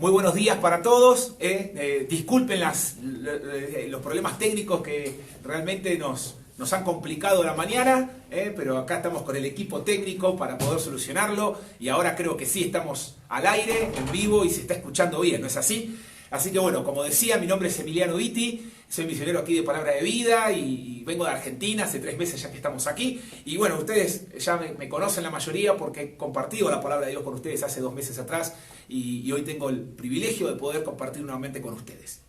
Muy buenos días para todos. Disculpen los problemas técnicos que realmente nos han complicado la mañana, pero acá estamos con el equipo técnico para poder solucionarlo y ahora creo que sí estamos al aire, en vivo y se está escuchando bien, ¿no es así? Así que bueno, como decía, mi nombre es Emiliano Vitti, soy misionero aquí de Palabra de Vida y vengo de Argentina, hace 3 meses ya que estamos aquí. Y bueno, ustedes ya me conocen la mayoría porque he compartido la Palabra de Dios con ustedes hace 2 meses atrás y hoy tengo el privilegio de poder compartir nuevamente con ustedes.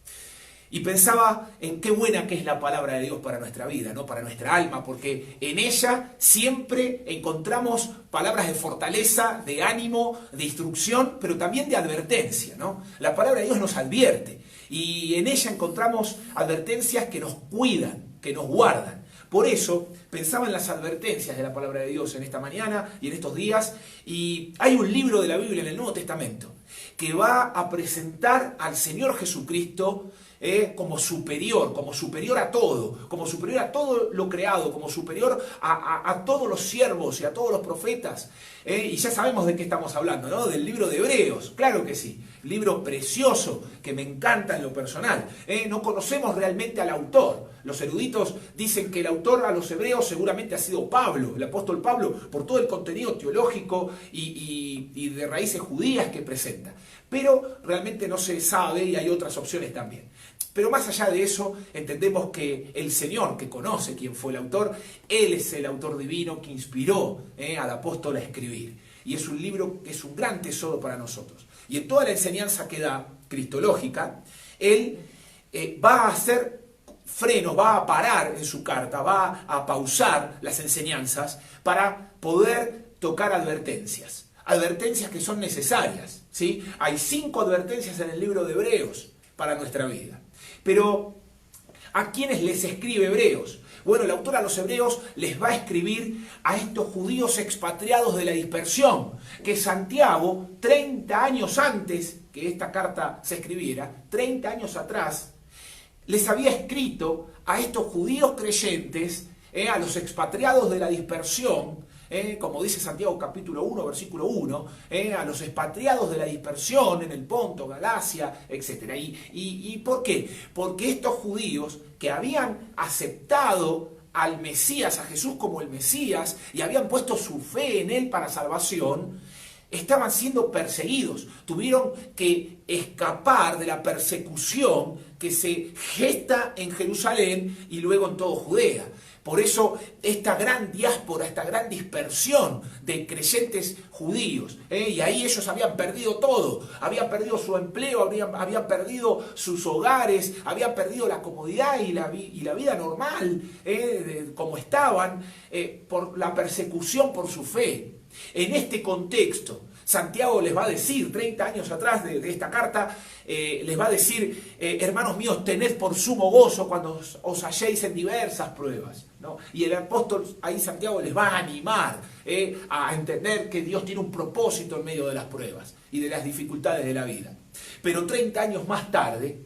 Y pensaba en qué buena que es la Palabra de Dios para nuestra vida, ¿no? Para nuestra alma, porque en ella siempre encontramos palabras de fortaleza, de ánimo, de instrucción, pero también de advertencia, ¿no? La Palabra de Dios nos advierte y en ella encontramos advertencias que nos cuidan, que nos guardan. Por eso pensaba en las advertencias de la Palabra de Dios en esta mañana y en estos días, y hay un libro de la Biblia en el Nuevo Testamento que va a presentar al Señor Jesucristo como superior a todo, como superior a todo lo creado, como superior a todos los siervos y a todos los profetas. Y ya sabemos de qué estamos hablando, ¿no? Del libro de Hebreos, claro que sí, libro precioso que me encanta en lo personal. No conocemos realmente al autor. Los eruditos dicen que el autor a los hebreos seguramente ha sido Pablo, el apóstol Pablo, por todo el contenido teológico y de raíces judías que presenta. Pero realmente no se sabe y hay otras opciones también. Pero más allá de eso, entendemos que el Señor, que conoce quién fue el autor, Él es el autor divino que inspiró al apóstol a escribir. Y es un libro que es un gran tesoro para nosotros. Y en toda la enseñanza que da, cristológica, Él va a hacer frenos, va a parar en su carta, va a pausar las enseñanzas para poder tocar advertencias. Advertencias que son necesarias, ¿sí? Hay 5 advertencias en el libro de Hebreos para nuestra vida. Pero, ¿a quiénes les escribe Hebreos? Bueno, el autor a los hebreos les va a escribir a estos judíos expatriados de la dispersión, que Santiago, 30 años antes que esta carta se escribiera, 30 años atrás, les había escrito a estos judíos creyentes, a los expatriados de la dispersión, como dice Santiago capítulo 1, versículo 1, a los expatriados de la dispersión en el Ponto, Galacia, etc. ¿Y por qué? Porque estos judíos que habían aceptado al Mesías, a Jesús como el Mesías, y habían puesto su fe en Él para salvación, estaban siendo perseguidos, tuvieron que escapar de la persecución que se gesta en Jerusalén y luego en todo Judea. Por eso esta gran diáspora, esta gran dispersión de creyentes judíos, y ahí ellos habían perdido todo, habían perdido su empleo, habían perdido sus hogares, habían perdido la comodidad y la vida normal, como estaban, por la persecución por su fe. En este contexto, Santiago les va a decir, 30 años atrás de esta carta, les va a decir, hermanos míos, tened por sumo gozo cuando os halléis en diversas pruebas, ¿no? Y el apóstol ahí Santiago les va a animar a entender que Dios tiene un propósito en medio de las pruebas y de las dificultades de la vida. Pero 30 años más tarde,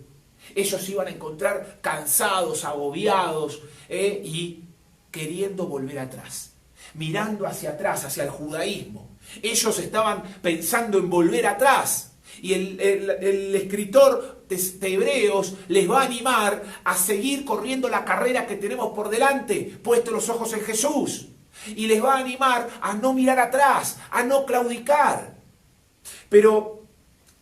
ellos se iban a encontrar cansados, agobiados y queriendo volver atrás, mirando hacia atrás, hacia el judaísmo. Ellos estaban pensando en volver atrás y el escritor de Hebreos les va a animar a seguir corriendo la carrera que tenemos por delante, puestos los ojos en Jesús, y les va a animar a no mirar atrás, a no claudicar. Pero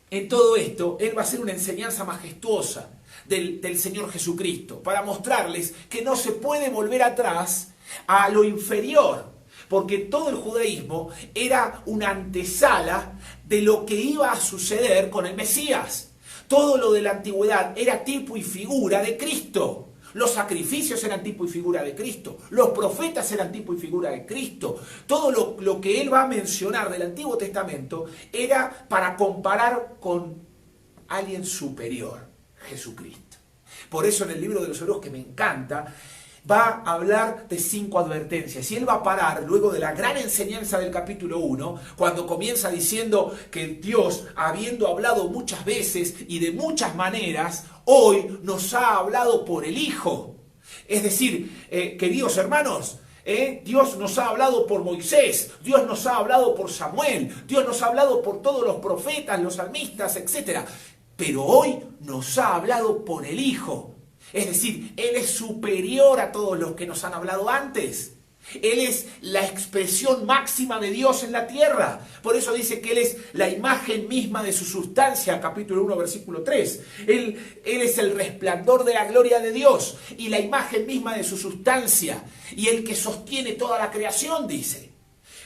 en todo esto, Él va a hacer una enseñanza majestuosa del Señor Jesucristo para mostrarles que no se puede volver atrás a lo inferior, porque todo el judaísmo era una antesala de lo que iba a suceder con el Mesías. Todo lo de la antigüedad era tipo y figura de Cristo. Los sacrificios eran tipo y figura de Cristo. Los profetas eran tipo y figura de Cristo. Todo lo que él va a mencionar del Antiguo Testamento era para comparar con alguien superior, Jesucristo. Por eso en el libro de los Hebreos, que me encanta, va a hablar de 5 advertencias. Y él va a parar luego de la gran enseñanza del capítulo 1, cuando comienza diciendo que Dios, habiendo hablado muchas veces y de muchas maneras, hoy nos ha hablado por el Hijo. Es decir, queridos hermanos, Dios nos ha hablado por Moisés, Dios nos ha hablado por Samuel, Dios nos ha hablado por todos los profetas, los salmistas, etc. Pero hoy nos ha hablado por el Hijo. Es decir, Él es superior a todos los que nos han hablado antes. Él es la expresión máxima de Dios en la tierra. Por eso dice que Él es la imagen misma de su sustancia, capítulo 1, versículo 3. Él es el resplandor de la gloria de Dios y la imagen misma de su sustancia y el que sostiene toda la creación, dice.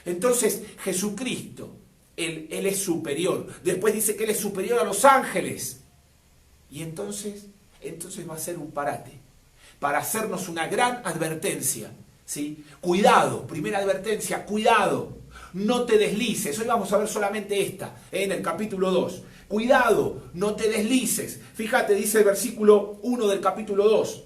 Entonces, Jesucristo, Él es superior. Después dice que Él es superior a los ángeles. Y entonces va a ser un parate para hacernos una gran advertencia. ¿Sí? Cuidado, primera advertencia, cuidado, no te deslices. Hoy vamos a ver solamente esta, en el capítulo 2. Cuidado, no te deslices. Fíjate, dice el versículo 1 del capítulo 2.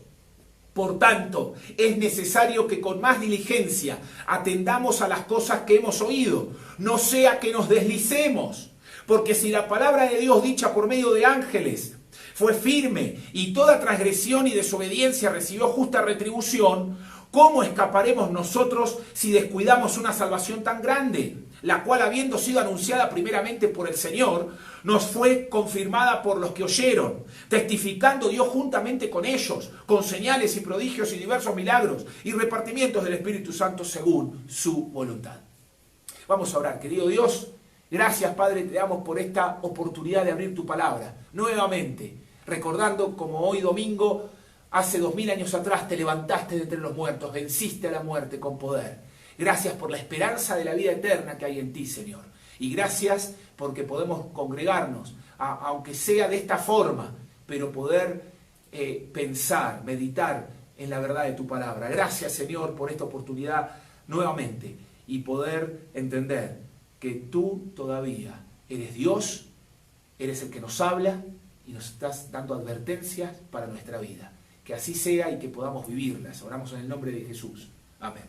Por tanto, es necesario que con más diligencia atendamos a las cosas que hemos oído, no sea que nos deslicemos. Porque si la palabra de Dios dicha por medio de ángeles fue firme y toda transgresión y desobediencia recibió justa retribución, ¿cómo escaparemos nosotros si descuidamos una salvación tan grande? La cual, habiendo sido anunciada primeramente por el Señor, nos fue confirmada por los que oyeron, testificando Dios juntamente con ellos, con señales y prodigios y diversos milagros y repartimientos del Espíritu Santo según su voluntad. Vamos a orar. Querido Dios, gracias, Padre, te damos por esta oportunidad de abrir tu palabra nuevamente, recordando como hoy domingo, hace 2000 años atrás te levantaste de entre los muertos, venciste a la muerte con poder. Gracias por la esperanza de la vida eterna que hay en ti, Señor. Y gracias porque podemos congregarnos, aunque sea de esta forma, pero poder pensar, meditar en la verdad de tu palabra. Gracias, Señor, por esta oportunidad nuevamente y poder entender que tú todavía eres Dios, eres el que nos habla y nos estás dando advertencias para nuestra vida. Que así sea y que podamos vivirlas. Oramos en el nombre de Jesús. Amén.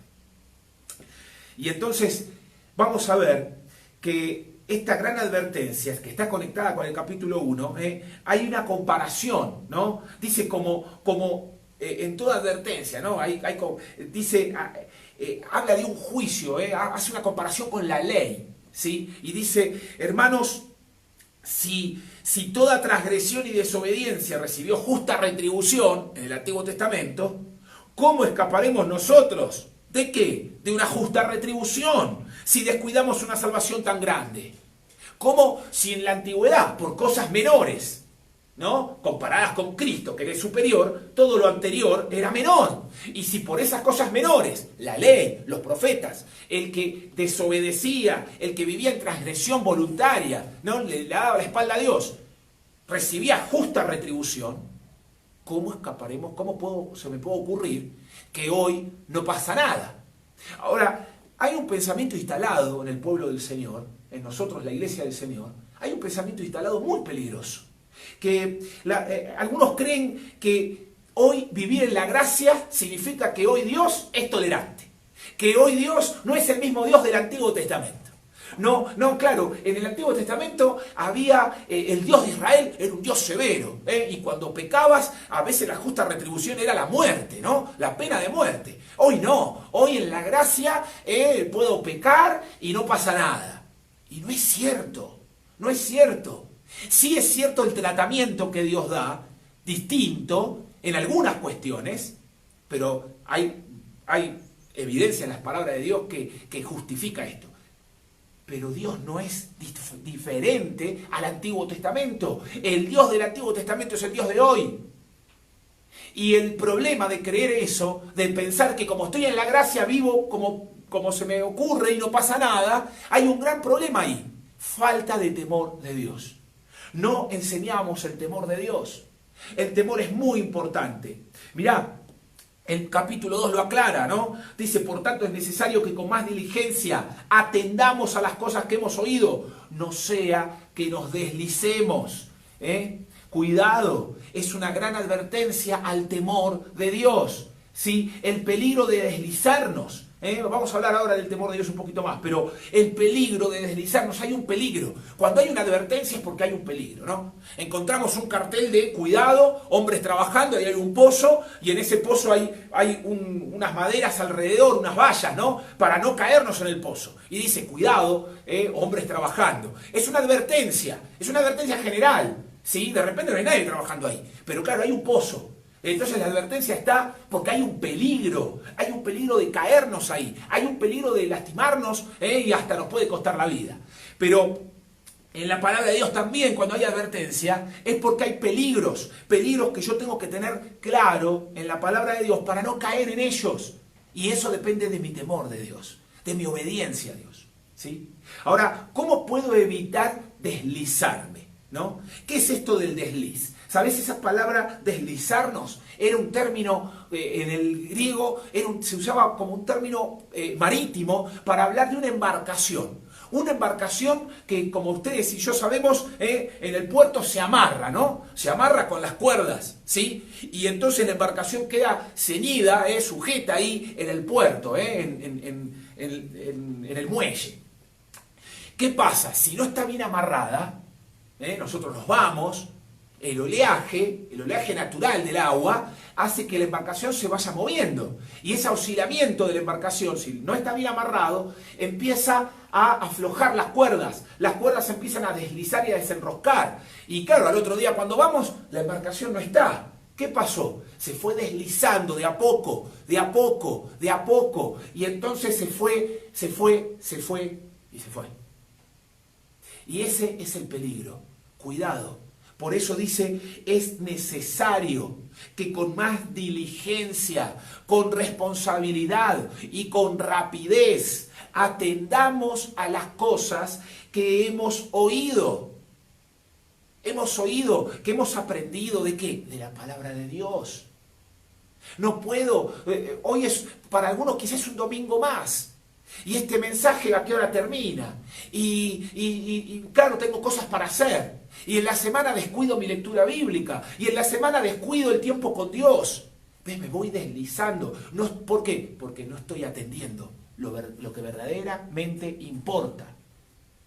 Y entonces vamos a ver que esta gran advertencia, que está conectada con el capítulo 1, hay una comparación, ¿no? Dice como en toda advertencia, ¿no? Dice, habla de un juicio, hace una comparación con la ley, ¿sí? Y dice, hermanos, si toda transgresión y desobediencia recibió justa retribución en el Antiguo Testamento, ¿cómo escaparemos nosotros? ¿De qué? De una justa retribución, si descuidamos una salvación tan grande. ¿Cómo si en la antigüedad, por cosas menores, ¿no?, comparadas con Cristo, que es superior, todo lo anterior era menor? Y si por esas cosas menores, la ley, los profetas, el que desobedecía, el que vivía en transgresión voluntaria, ¿no?, le daba la espalda a Dios, recibía justa retribución, ¿cómo escaparemos? Se me puede ocurrir que hoy no pasa nada? Ahora, hay un pensamiento instalado en el pueblo del Señor, en nosotros, la iglesia del Señor, hay un pensamiento instalado muy peligroso. Que algunos creen que hoy vivir en la gracia significa que hoy Dios es tolerante, que hoy Dios no es el mismo Dios del Antiguo Testamento. No, claro, en el Antiguo Testamento había el Dios de Israel, era un Dios severo, y cuando pecabas, a veces la justa retribución era la muerte, ¿no? La pena de muerte. Hoy no, hoy en la gracia puedo pecar y no pasa nada. Y no es cierto, no es cierto. Sí es cierto el tratamiento que Dios da, distinto en algunas cuestiones, pero hay evidencia en las palabras de Dios que justifica esto. Pero Dios no es diferente al Antiguo Testamento. El Dios del Antiguo Testamento es el Dios de hoy. Y el problema de creer eso, de pensar que como estoy en la gracia vivo como se me ocurre y no pasa nada, hay un gran problema ahí. Falta de temor de Dios. No enseñamos el temor de Dios. El temor es muy importante. Mirá, el capítulo 2 lo aclara, ¿no? Dice, por tanto es necesario que con más diligencia atendamos a las cosas que hemos oído, no sea que nos deslicemos. Cuidado, es una gran advertencia al temor de Dios, ¿sí? El peligro de deslizarnos, Vamos a hablar ahora del temor de Dios un poquito más, pero el peligro de deslizarnos, hay un peligro. Cuando hay una advertencia es porque hay un peligro, ¿no? Encontramos un cartel de cuidado, hombres trabajando, y hay un pozo, y en ese pozo hay unas maderas alrededor, unas vallas, ¿no? Para no caernos en el pozo. Y dice, cuidado, hombres trabajando. Es una advertencia general, ¿sí? De repente no hay nadie trabajando ahí, pero claro, hay un pozo. Entonces la advertencia está porque hay un peligro de caernos ahí, hay un peligro de lastimarnos y hasta nos puede costar la vida. Pero en la palabra de Dios también, cuando hay advertencia, es porque hay peligros que yo tengo que tener claro en la palabra de Dios para no caer en ellos. Y eso depende de mi temor de Dios, de mi obediencia a Dios, ¿sí? Ahora, ¿cómo puedo evitar deslizarme, ¿no? ¿Qué es esto del desliz? ¿Sabés? Esa palabra deslizarnos era un término, en el griego, se usaba como un término marítimo para hablar de una embarcación. Una embarcación que, como ustedes y yo sabemos, en el puerto se amarra, ¿no? Se amarra con las cuerdas, ¿sí? Y entonces la embarcación queda ceñida, sujeta ahí en el puerto, en el muelle. ¿Qué pasa? Si no está bien amarrada, nosotros nos vamos. El oleaje natural del agua hace que la embarcación se vaya moviendo. Y ese oscilamiento de la embarcación, si no está bien amarrado, empieza a aflojar las cuerdas. Las cuerdas empiezan a deslizar y a desenroscar. Y claro, al otro día cuando vamos, la embarcación no está. ¿Qué pasó? Se fue deslizando de a poco. Y entonces se fue. Y ese es el peligro. Cuidado. Por eso dice, es necesario que con más diligencia, con responsabilidad y con rapidez atendamos a las cosas que hemos oído. Hemos oído, que hemos aprendido ¿de qué? De la palabra de Dios. No puedo, hoy es para algunos quizás un domingo más. Y este mensaje ¿a qué hora termina? Y claro, tengo cosas para hacer. Y en la semana descuido mi lectura bíblica. Y en la semana descuido el tiempo con Dios. ¿Ves? Me voy deslizando. No, ¿por qué? Porque no estoy atendiendo lo que verdaderamente importa,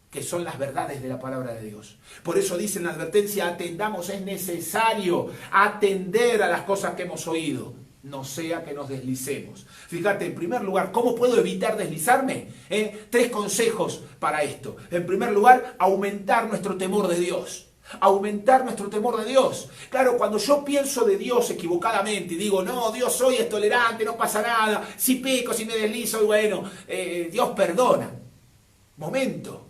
que son las verdades de la palabra de Dios. Por eso dice en la advertencia, atendamos, es necesario atender a las cosas que hemos oído. No sea que nos deslicemos. Fíjate, en primer lugar, ¿cómo puedo evitar deslizarme? 3 consejos para esto. En primer lugar, aumentar nuestro temor de Dios. Aumentar nuestro temor de Dios. Claro, cuando yo pienso de Dios equivocadamente y digo, no, Dios hoy es tolerante, no pasa nada, si peco, si me deslizo, y bueno, Dios perdona. Momento.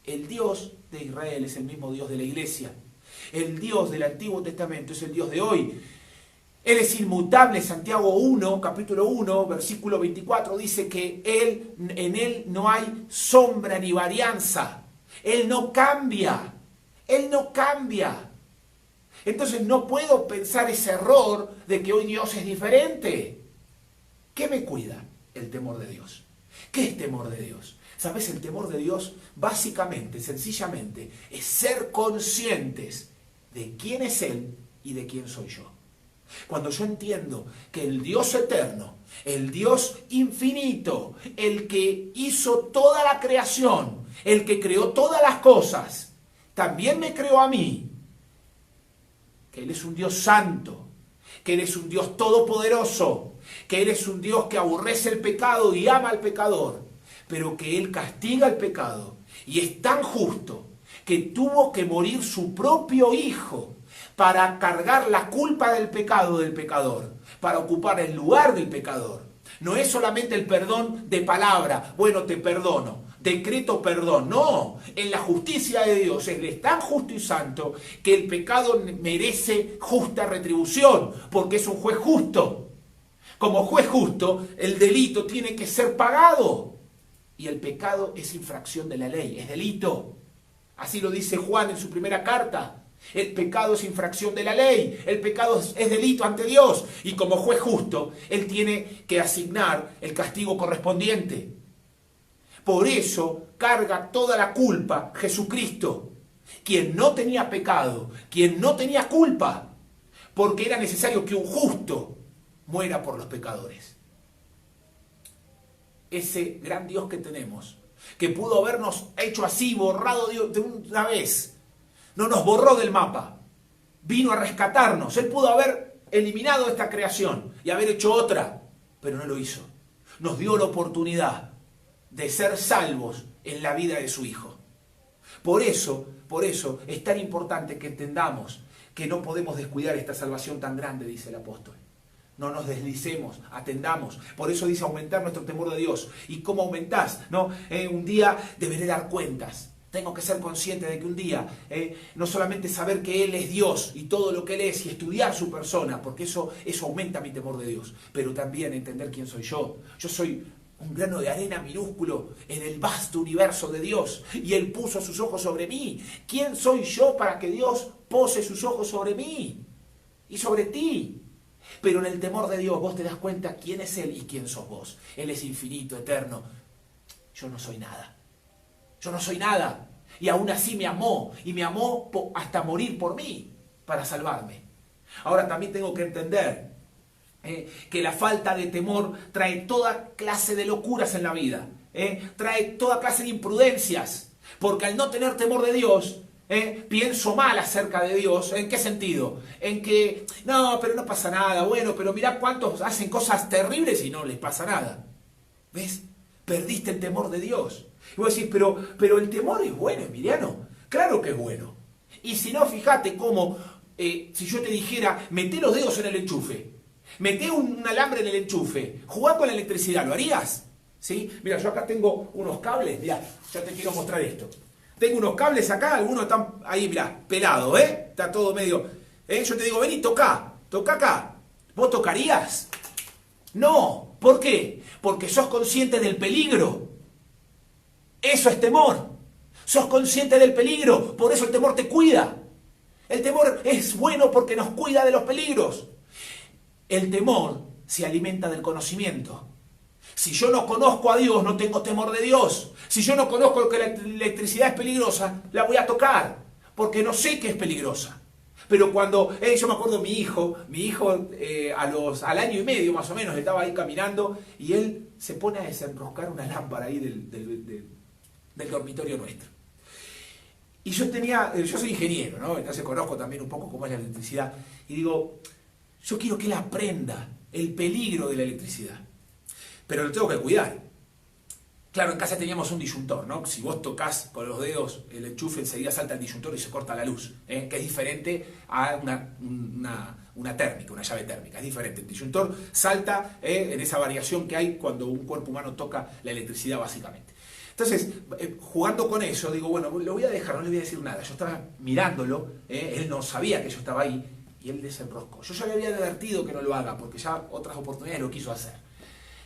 El Dios de Israel es el mismo Dios de la iglesia. El Dios del Antiguo Testamento es el Dios de hoy. Él es inmutable. Santiago 1, capítulo 1, versículo 24, dice que en Él no hay sombra ni varianza. Él no cambia. Entonces no puedo pensar ese error de que hoy Dios es diferente. ¿Qué me cuida? El temor de Dios. ¿Qué es temor de Dios? ¿Sabes? El temor de Dios, básicamente, sencillamente, es ser conscientes de quién es Él y de quién soy yo. Cuando yo entiendo que el Dios eterno, el Dios infinito, el que hizo toda la creación, el que creó todas las cosas, también me creó a mí, que Él es un Dios santo, que Él es un Dios todopoderoso, que Él es un Dios que aborrece el pecado y ama al pecador, pero que Él castiga el pecado y es tan justo que tuvo que morir su propio Hijo para cargar la culpa del pecado del pecador, para ocupar el lugar del pecador. No es solamente el perdón de palabra, bueno, te perdono, decreto perdón. No, en la justicia de Dios, Él es tan justo y santo que el pecado merece justa retribución, porque es un juez justo. Como juez justo, el delito tiene que ser pagado. Y el pecado es infracción de la ley, es delito. Así lo dice Juan en su primera carta. El pecado es infracción de la ley, el pecado es delito ante Dios. Y como juez justo, Él tiene que asignar el castigo correspondiente. Por eso carga toda la culpa Jesucristo, quien no tenía pecado, quien no tenía culpa, porque era necesario que un justo muera por los pecadores. ese gran Dios que tenemos, que pudo habernos hecho así, borrado de una vez, no nos borró del mapa, vino a rescatarnos. Él pudo haber eliminado esta creación y haber hecho otra, pero no lo hizo. Nos dio la oportunidad de ser salvos en la vida de su Hijo. Por eso es tan importante que entendamos que no podemos descuidar esta salvación tan grande, dice el apóstol. No nos deslicemos, atendamos. Por eso dice aumentar nuestro temor de Dios. ¿Y cómo aumentás? ¿No? Un día deberé dar cuentas. Tengo que ser consciente de que un día, no solamente saber que Él es Dios y todo lo que Él es y estudiar su persona, porque eso aumenta mi temor de Dios, pero también entender quién soy yo. Yo soy un grano de arena minúsculo en el vasto universo de Dios y Él puso sus ojos sobre mí. ¿Quién soy yo para que Dios pose sus ojos sobre mí y sobre ti? Pero en el temor de Dios vos te das cuenta quién es Él y quién sos vos. Él es infinito, eterno. Yo no soy nada. Yo no soy nada. Y aún así me amó. Y me amó hasta morir por mí. Para salvarme. Ahora también tengo que entender que la falta de temor trae toda clase de locuras en la vida. Trae toda clase de imprudencias. Porque al no tener temor de Dios, pienso mal acerca de Dios. ¿En qué sentido? En que, no, pero no pasa nada. Bueno, pero mirá cuántos hacen cosas terribles y no les pasa nada. ¿Ves? Perdiste el temor de Dios. Y vos decís, pero el temor es bueno, Emiliano. Claro que es bueno. Y si no, fíjate cómo, si yo te dijera, meté los dedos en el enchufe, meté un alambre en el enchufe, jugá con la electricidad, ¿lo harías? ¿Sí? Mira, yo acá tengo unos cables, mirá, ya te quiero mostrar esto. Tengo unos cables acá, algunos están ahí, mirá, pelados, Está todo medio... Yo te digo, vení, toca acá. ¿Vos tocarías? No. ¿Por qué? Porque sos consciente del peligro. Eso es temor. Sos consciente del peligro, por eso el temor te cuida. El temor es bueno porque nos cuida de los peligros. El temor se alimenta del conocimiento. Si yo no conozco a Dios, no tengo temor de Dios. Si yo no conozco que la electricidad es peligrosa, la voy a tocar, porque no sé que es peligrosa. Pero cuando, yo me acuerdo mi hijo al año y medio más o menos, estaba ahí caminando y él se pone a desenroscar una lámpara ahí del dormitorio nuestro. Y yo soy ingeniero, ¿no? Entonces conozco también un poco cómo es la electricidad. Y digo, yo quiero que él aprenda el peligro de la electricidad. Pero lo tengo que cuidar. Claro, en casa teníamos un disyuntor, ¿no? Si vos tocas con los dedos el enchufe, enseguida salta el disyuntor y se corta la luz, que es diferente a una térmica, una llave térmica. Es diferente. El disyuntor salta en esa variación que hay cuando un cuerpo humano toca la electricidad, básicamente. Entonces, jugando con eso, digo, bueno, lo voy a dejar, no le voy a decir nada. Yo estaba mirándolo, él no sabía que yo estaba ahí, y él desenroscó. Yo ya le había advertido que no lo haga, porque ya otras oportunidades lo quiso hacer.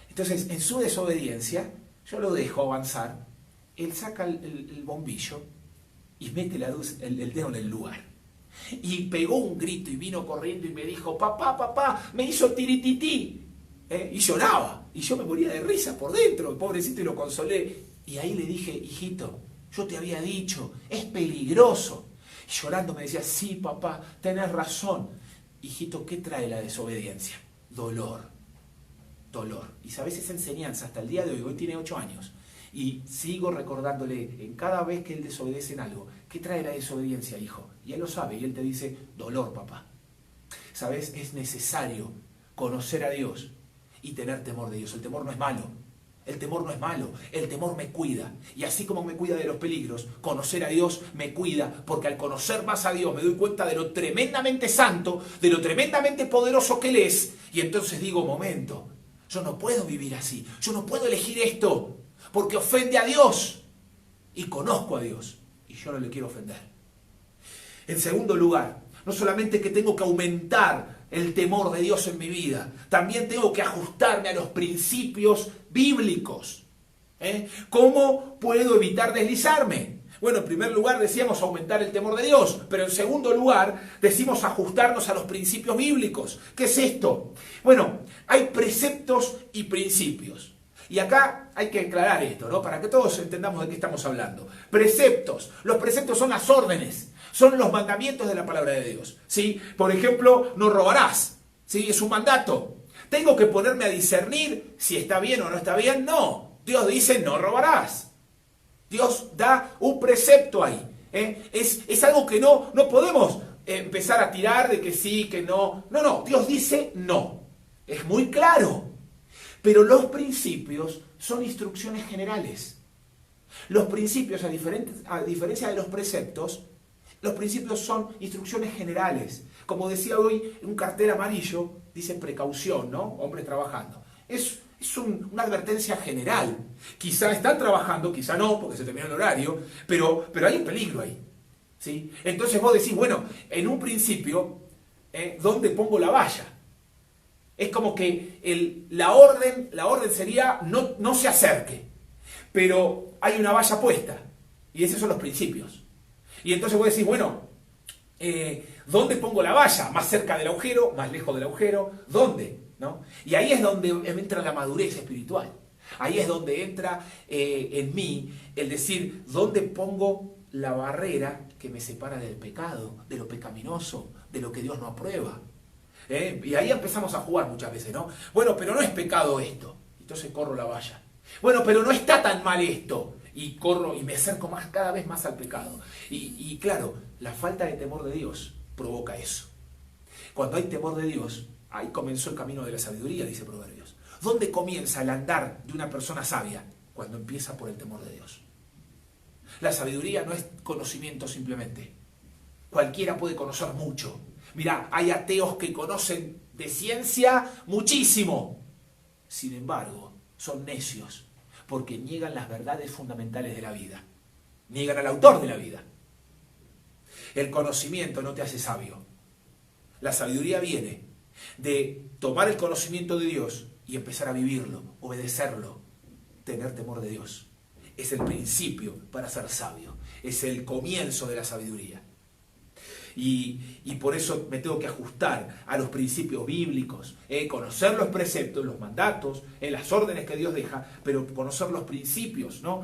Entonces, en su desobediencia, yo lo dejo avanzar, él saca el bombillo y mete el dedo en el lugar. Y pegó un grito y vino corriendo y me dijo, papá, me hizo tiritití. Y lloraba. Y yo me moría de risa por dentro, el pobrecito, y lo consolé. Y ahí le dije, hijito, yo te había dicho, es peligroso. Y llorando me decía, sí, papá, tenés razón. Hijito, ¿qué trae la desobediencia? Dolor. Y sabes, esa enseñanza hasta el día de hoy tiene 8 años, y sigo recordándole en cada vez que él desobedece en algo, ¿qué trae la desobediencia, hijo? Y él lo sabe, y él te dice, dolor, papá. Sabes, es necesario conocer a Dios y tener temor de Dios. El temor no es malo, el temor me cuida, y así como me cuida de los peligros, conocer a Dios me cuida, porque al conocer más a Dios me doy cuenta de lo tremendamente santo, de lo tremendamente poderoso que Él es, y entonces digo, momento, yo no puedo vivir así, yo no puedo elegir esto, porque ofende a Dios, y conozco a Dios, y yo no le quiero ofender. En segundo lugar, no solamente que tengo que aumentar el temor de Dios en mi vida, también tengo que ajustarme a los principios bíblicos. ¿Cómo puedo evitar deslizarme? Bueno, en primer lugar decíamos aumentar el temor de Dios, pero en segundo lugar decimos ajustarnos a los principios bíblicos. ¿Qué es esto? Bueno, hay preceptos y principios. Y acá hay que aclarar esto, ¿no? Para que todos entendamos de qué estamos hablando. Preceptos. Los preceptos son las órdenes, son los mandamientos de la palabra de Dios, ¿sí? Por ejemplo, no robarás, ¿sí? Es un mandato. ¿Tengo que ponerme a discernir si está bien o no está bien? No. Dios dice no robarás. Dios da un precepto ahí. Es algo que no podemos empezar a tirar de que sí, que no. No, Dios dice no. Es muy claro. Pero los principios son instrucciones generales. Los principios, a diferencia de los preceptos, los principios son instrucciones generales. Como decía hoy, un cartel amarillo dice precaución, ¿no? Hombres trabajando. Es una advertencia general. Quizá están trabajando, quizá no, porque se terminó el horario, pero hay un peligro ahí, ¿sí? Entonces vos decís, bueno, en un principio, ¿dónde pongo la valla? Es como que la orden sería no se acerque, pero hay una valla puesta, y esos son los principios. Y entonces vos decís, bueno, ¿dónde pongo la valla? ¿Más cerca del agujero? ¿Más lejos del agujero? ¿Dónde? ¿No? Y ahí es donde entra la madurez espiritual. Ahí es donde entra en mí el decir, ¿dónde pongo la barrera que me separa del pecado, de lo pecaminoso, de lo que Dios no aprueba? Y ahí empezamos a jugar muchas veces, ¿no? Bueno, pero no es pecado esto. Entonces corro la valla. Bueno, pero no está tan mal esto. Y corro y me acerco cada vez más al pecado. Y claro, la falta de temor de Dios provoca eso. Cuando hay temor de Dios, ahí comenzó el camino de la sabiduría, dice Proverbios. ¿Dónde comienza el andar de una persona sabia? Cuando empieza por el temor de Dios. La sabiduría no es conocimiento simplemente. Cualquiera puede conocer mucho. Mirá, hay ateos que conocen de ciencia muchísimo. Sin embargo, son necios porque niegan las verdades fundamentales de la vida. Niegan al autor de la vida. El conocimiento no te hace sabio. La sabiduría viene de tomar el conocimiento de Dios y empezar a vivirlo, obedecerlo, tener temor de Dios. Es el principio para ser sabio. Es el comienzo de la sabiduría. Y por eso me tengo que ajustar a los principios bíblicos, conocer los preceptos, los mandatos, las órdenes que Dios deja, pero conocer los principios, ¿no?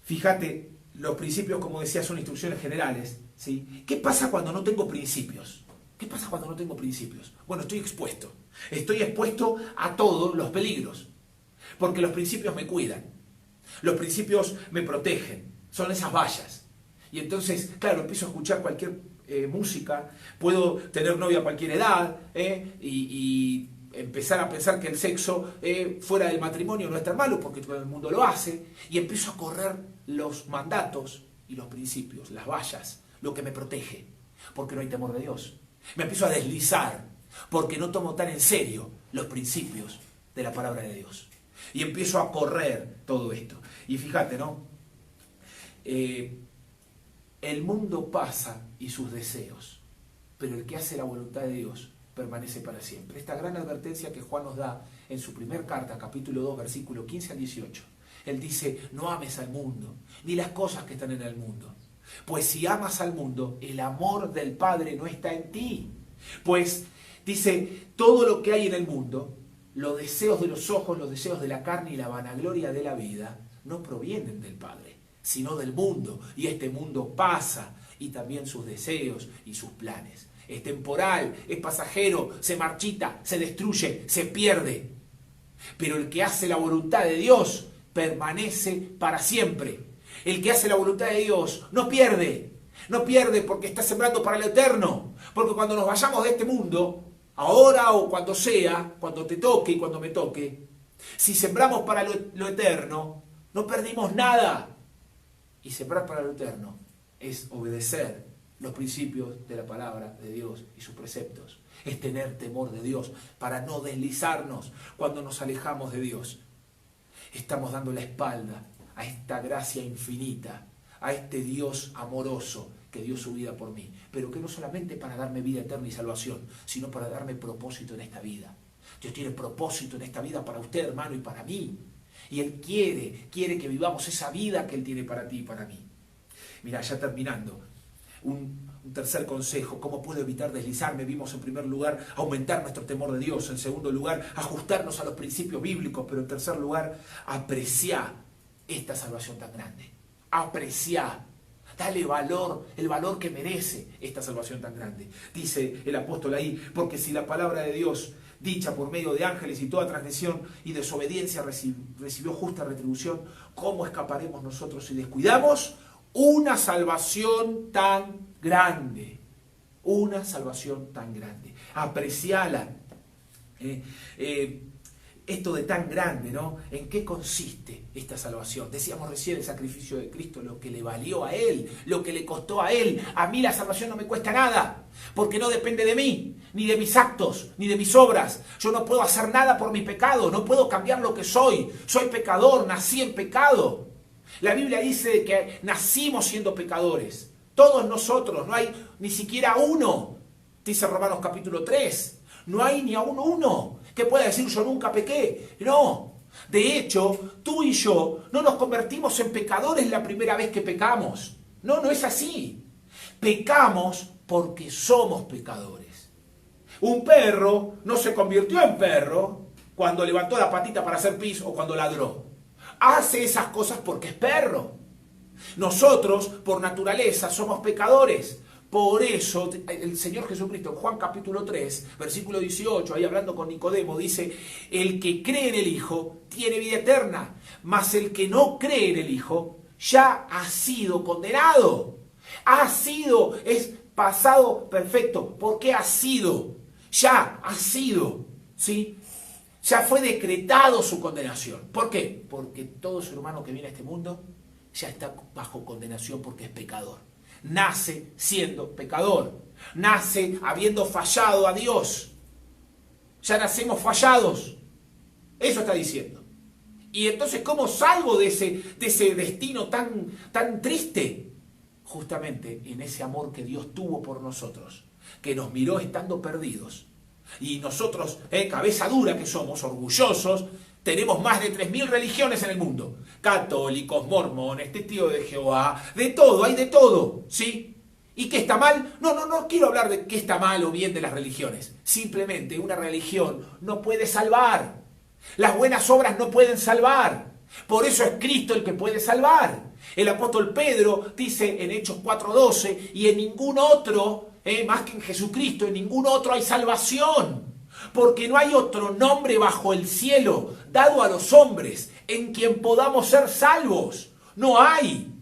Fíjate, los principios, como decía, son instrucciones generales, ¿sí? ¿Qué pasa cuando no tengo principios? ¿Qué pasa cuando no tengo principios? Bueno, estoy expuesto. Estoy expuesto a todos los peligros, porque los principios me cuidan, los principios me protegen, son esas vallas. Y entonces, claro, empiezo a escuchar cualquier música, puedo tener novia a cualquier edad, y empezar a pensar que el sexo fuera del matrimonio no es tan malo porque todo el mundo lo hace, y empiezo a correr los mandatos y los principios, las vallas, lo que me protege, porque no hay temor de Dios. Me empiezo a deslizar porque no tomo tan en serio los principios de la palabra de Dios. Y empiezo a correr todo esto. Y fíjate, ¿no? El mundo pasa y sus deseos, pero el que hace la voluntad de Dios permanece para siempre. Esta gran advertencia que Juan nos da en su primer carta, capítulo 2, versículo 15 al 18. Él dice, no ames al mundo, ni las cosas que están en el mundo. Pues si amas al mundo, el amor del Padre no está en ti. Pues, dice, todo lo que hay en el mundo, los deseos de los ojos, los deseos de la carne y la vanagloria de la vida, no provienen del Padre, sino del mundo. Y este mundo pasa, y también sus deseos y sus planes. Es temporal, es pasajero, se marchita, se destruye, se pierde. Pero el que hace la voluntad de Dios permanece para siempre. El que hace la voluntad de Dios no pierde. No pierde porque está sembrando para lo eterno. Porque cuando nos vayamos de este mundo, ahora o cuando sea, cuando te toque y cuando me toque, si sembramos para lo eterno, no perdimos nada. Y sembrar para lo eterno es obedecer los principios de la palabra de Dios y sus preceptos. Es tener temor de Dios para no deslizarnos cuando nos alejamos de Dios. Estamos dando la espalda a esta gracia infinita, a este Dios amoroso que dio su vida por mí, pero que no solamente para darme vida eterna y salvación, sino para darme propósito en esta vida. Dios tiene propósito en esta vida para usted, hermano, y para mí. Y Él quiere que vivamos esa vida que Él tiene para ti y para mí. Mira, ya terminando, un tercer consejo, ¿cómo puedo evitar deslizarme? Vimos en primer lugar aumentar nuestro temor de Dios, en segundo lugar ajustarnos a los principios bíblicos, pero en tercer lugar apreciar esta salvación tan grande. Apreciar, dale valor, el valor que merece esta salvación tan grande. Dice el apóstol ahí, porque si la palabra de Dios dicha por medio de ángeles, y toda transgresión y desobediencia recibió justa retribución, ¿cómo escaparemos nosotros si descuidamos una salvación tan grande? Una salvación tan grande. Apreciala. Esto de tan grande, ¿no? ¿En qué consiste esta salvación? Decíamos recién el sacrificio de Cristo, lo que le valió a Él, lo que le costó a Él. A mí la salvación no me cuesta nada, porque no depende de mí, ni de mis actos, ni de mis obras. Yo no puedo hacer nada por mi pecado, no puedo cambiar lo que soy. Soy pecador, nací en pecado. La Biblia dice que nacimos siendo pecadores. Todos nosotros, no hay ni siquiera uno, dice Romanos capítulo 3. No hay ni aún uno que pueda decir yo nunca pequé. No. De hecho, tú y yo no nos convertimos en pecadores la primera vez que pecamos. No, no es así. Pecamos porque somos pecadores. Un perro no se convirtió en perro cuando levantó la patita para hacer pis o cuando ladró. Hace esas cosas porque es perro. Nosotros, por naturaleza, somos pecadores. Por eso el Señor Jesucristo en Juan capítulo 3, versículo 18, ahí hablando con Nicodemo, dice: el que cree en el Hijo tiene vida eterna, mas el que no cree en el Hijo ya ha sido condenado. Es pasado perfecto. ¿Por qué ha sido? Ya ha sido, ¿sí? Ya fue decretado su condenación. ¿Por qué? Porque todo ser humano que viene a este mundo ya está bajo condenación porque es pecador. Nace siendo pecador. Nace habiendo fallado a Dios. Ya nacemos fallados. Eso está diciendo. Y entonces, ¿cómo salgo de ese destino tan triste? Justamente en ese amor que Dios tuvo por nosotros, que nos miró estando perdidos. Y nosotros, cabeza dura que somos, orgullosos, tenemos más de 3.000 religiones en el mundo. Católicos, mormones, testigos de Jehová, de todo, hay de todo, ¿sí? ¿Y qué está mal? No quiero hablar de qué está mal o bien de las religiones. Simplemente una religión no puede salvar. Las buenas obras no pueden salvar. Por eso es Cristo el que puede salvar. El apóstol Pedro dice en Hechos 4:12, y en ningún otro, más que en Jesucristo, en ningún otro hay salvación. Porque no hay otro nombre bajo el cielo dado a los hombres en quien podamos ser salvos. No hay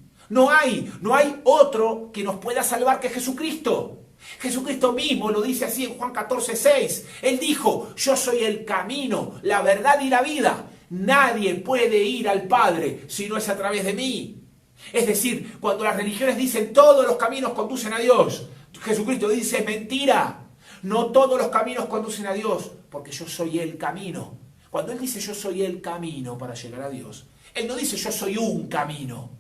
otro que nos pueda salvar que Jesucristo. Jesucristo mismo lo dice así en Juan 14:6. Él dijo: yo soy el camino, la verdad y la vida. Nadie puede ir al Padre si no es a través de mí. Es decir, cuando las religiones dicen todos los caminos conducen a Dios, Jesucristo dice es mentira. No todos los caminos conducen a Dios, porque yo soy el camino. Cuando Él dice yo soy el camino para llegar a Dios, Él no dice yo soy un camino.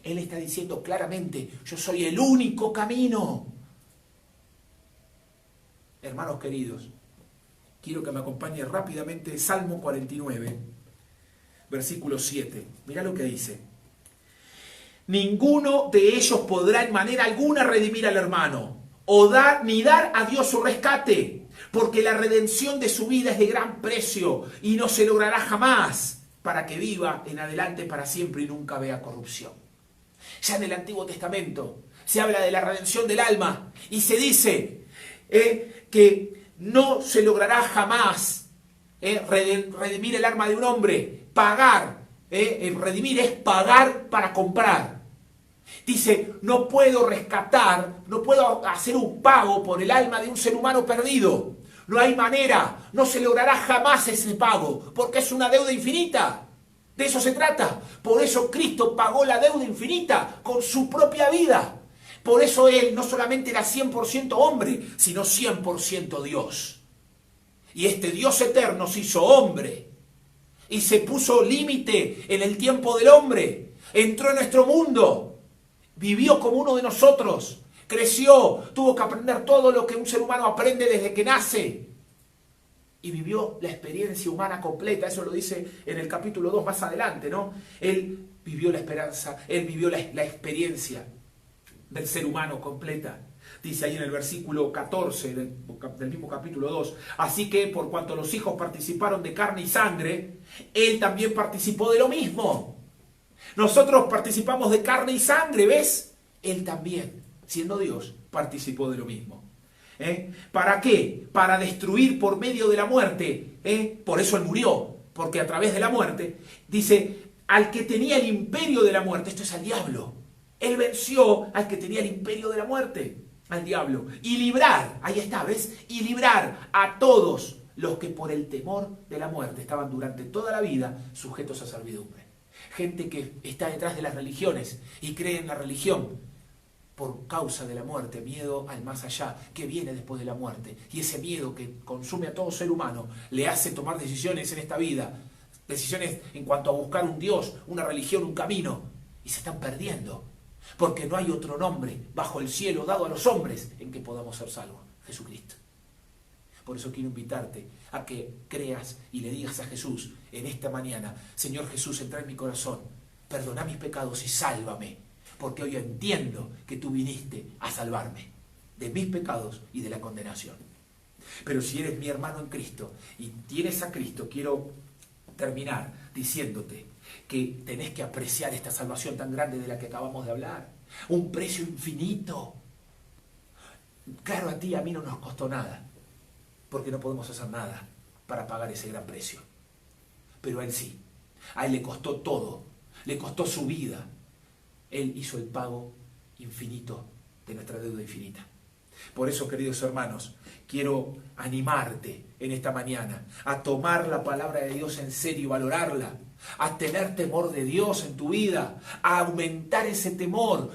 Él está diciendo claramente yo soy el único camino. Hermanos queridos, quiero que me acompañe rápidamente Salmo 49, versículo 7. Mirá lo que dice. Ninguno de ellos podrá en manera alguna redimir al hermano, ni dar a Dios su rescate, porque la redención de su vida es de gran precio y no se logrará jamás, para que viva en adelante para siempre y nunca vea corrupción. Ya en el Antiguo Testamento se habla de la redención del alma y se dice que no se logrará jamás redimir el alma de un hombre, pagar. Redimir es pagar para comprar. Dice, no puedo rescatar, no puedo hacer un pago por el alma de un ser humano perdido. No hay manera, no se logrará jamás ese pago, porque es una deuda infinita. De eso se trata. Por eso Cristo pagó la deuda infinita con su propia vida. Por eso Él no solamente era 100% hombre, sino 100% Dios. Y este Dios eterno se hizo hombre y se puso límite en el tiempo del hombre. Entró en nuestro mundo. Vivió como uno de nosotros, creció, tuvo que aprender todo lo que un ser humano aprende desde que nace. Y vivió la experiencia humana completa, eso lo dice en el capítulo 2 más adelante, ¿no? Él vivió la esperanza, él vivió la experiencia del ser humano completa. Dice ahí en el versículo 14 del mismo capítulo 2, así que por cuanto los hijos participaron de carne y sangre, él también participó de lo mismo. Nosotros participamos de carne y sangre, ¿ves? Él también, siendo Dios, participó de lo mismo. ¿Para qué? Para destruir por medio de la muerte. Por eso Él murió, porque a través de la muerte, dice, al que tenía el imperio de la muerte, esto es al diablo. Él venció al que tenía el imperio de la muerte, al diablo. Y librar, ahí está, ¿ves? Y librar a todos los que por el temor de la muerte estaban durante toda la vida sujetos a servidumbre. Gente que está detrás de las religiones y cree en la religión por causa de la muerte, miedo al más allá, que viene después de la muerte. Y ese miedo que consume a todo ser humano le hace tomar decisiones en esta vida, decisiones en cuanto a buscar un Dios, una religión, un camino, y se están perdiendo, porque no hay otro nombre bajo el cielo dado a los hombres en que podamos ser salvos, Jesucristo. Por eso quiero invitarte a que creas y le digas a Jesús en esta mañana, Señor Jesús, entra en mi corazón, perdona mis pecados y sálvame, porque hoy entiendo que tú viniste a salvarme de mis pecados y de la condenación. Pero si eres mi hermano en Cristo y tienes a Cristo, quiero terminar diciéndote que tenés que apreciar esta salvación tan grande de la que acabamos de hablar. Un precio infinito. Claro, a ti y a mí no nos costó nada, porque no podemos hacer nada para pagar ese gran precio. Pero a Él sí. A Él le costó todo. Le costó su vida. Él hizo el pago infinito de nuestra deuda infinita. Por eso, queridos hermanos, quiero animarte en esta mañana a tomar la palabra de Dios en serio y valorarla, a tener temor de Dios en tu vida, a aumentar ese temor,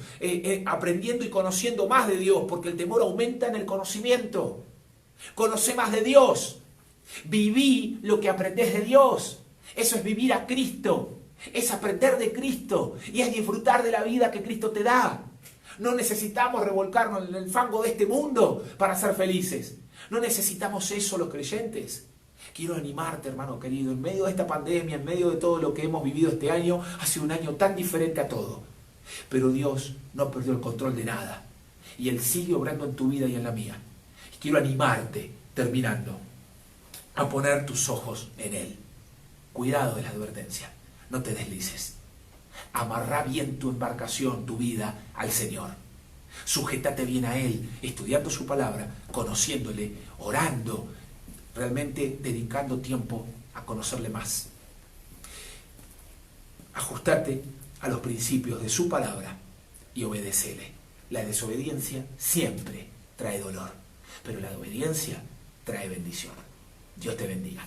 aprendiendo y conociendo más de Dios, porque el temor aumenta en el conocimiento. Conoce más de Dios, viví lo que aprendés de Dios, eso es vivir a Cristo. Es aprender de Cristo y es disfrutar de la vida que Cristo te da. No necesitamos revolcarnos en el fango de este mundo para ser felices. No necesitamos eso los creyentes. Quiero animarte, hermano querido, en medio de esta pandemia, en medio de todo lo que hemos vivido este año, ha sido un año tan diferente a todo. Pero Dios no perdió el control de nada. Y Él sigue obrando en tu vida y en la mía. Y quiero animarte, terminando, a poner tus ojos en Él. Cuidado de la advertencia. No te deslices. Amarrá bien tu embarcación, tu vida al Señor. Sujétate bien a Él, estudiando su palabra, conociéndole, orando, realmente dedicando tiempo a conocerle más. Ajustate a los principios de su palabra y obedécele. La desobediencia siempre trae dolor, pero la obediencia trae bendición. Dios te bendiga.